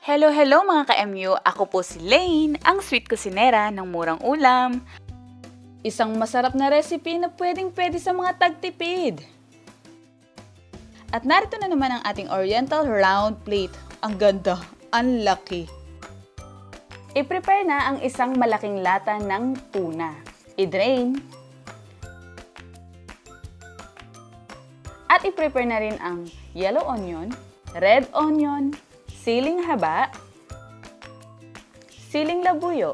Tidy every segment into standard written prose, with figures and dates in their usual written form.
Hello, hello mga ka-MU! Ako po si Lane, ang sweet kusinera ng murang ulam. Isang masarap na recipe na pwedeng-pwede sa mga tagtipid. At narito na naman ang ating oriental round plate. Ang ganda, ang laki. I-prepare na ang isang malaking lata ng tuna. I-drain. At i-prepare na rin ang yellow onion, red onion, siling haba, siling labuyo,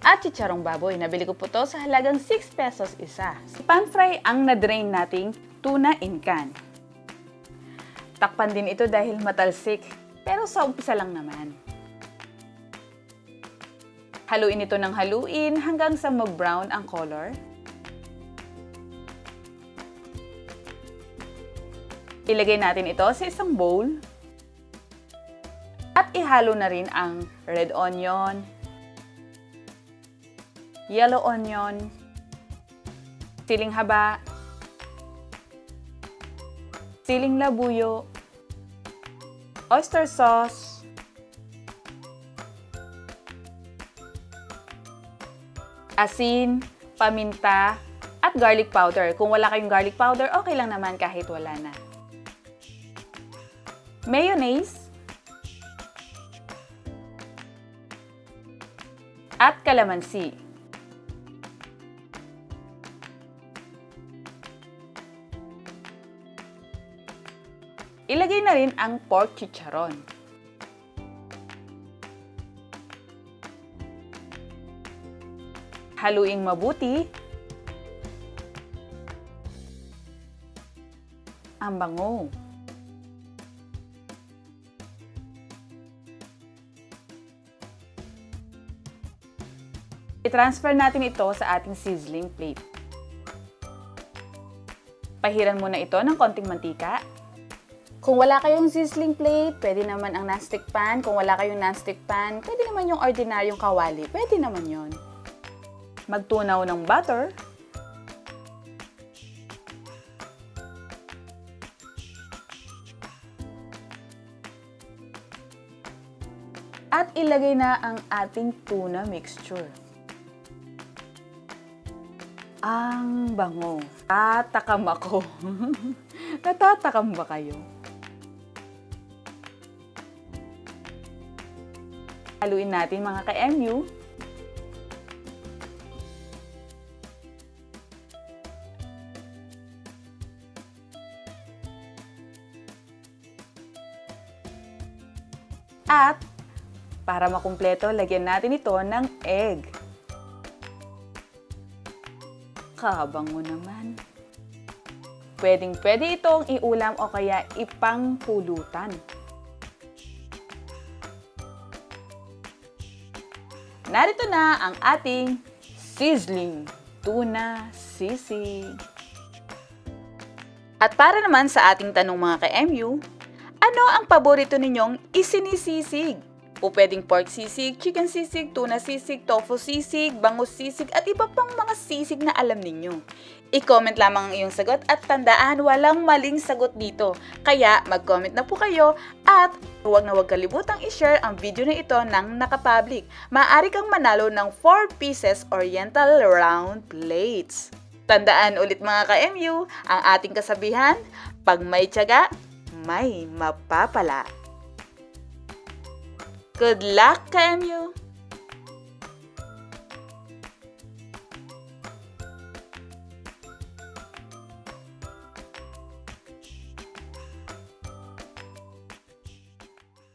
at chicharong baboy. Nabili ko po to sa halagang 6 pesos isa. Pan-fry ang na-drain nating tuna in can. Takpan din ito dahil matalsik, pero sa umpisa lang naman. Haluin ito ng haluin hanggang sa mag-brown ang color. Ilagay natin ito sa isang bowl. At ihalo na rin ang red onion, yellow onion, siling haba, siling labuyo, oyster sauce, asin, paminta, at garlic powder. Kung wala kayong garlic powder, okay lang naman kahit wala na. Mayonnaise at calamansi. Ilagay na rin ang pork chicharon. Haluing mabuti. Ang bango. I-transfer natin ito sa ating sizzling plate. Pahiran muna ito ng konting mantika. Kung wala kayong sizzling plate, pwede naman ang non-stick pan. Kung wala kayong non-stick pan, pwede naman yung ordinaryong kawali. Pwede naman yon. Magtunaw ng butter. At ilagay na ang ating tuna mixture. Ang bango. Tatakam ako. Natatakam ba kayo? Haluin natin mga ka-MU. At para makumpleto, lagyan natin ito ng egg. Kabango naman. Pwedeng-pwede itong iulam o kaya ipampulutan. Narito na ang ating sizzling tuna sisig. At para naman sa ating tanong mga ka-MU, ano ang paborito ninyong isinisisig? O pwedeng pork sisig, chicken sisig, tuna sisig, tofu sisig, bangus sisig, at iba pang mga sisig na alam ninyo. I-comment lamang ang iyong sagot at tandaan, walang maling sagot dito. Kaya mag-comment na po kayo at huwag na huwag kalimutang i-share ang video na ito ng nakapublic. Maaari kang manalo ng 4 pieces oriental round plates. Tandaan ulit mga ka-MU, ang ating kasabihan, pag may tiyaga, may mapapala. Good luck, ka-MU!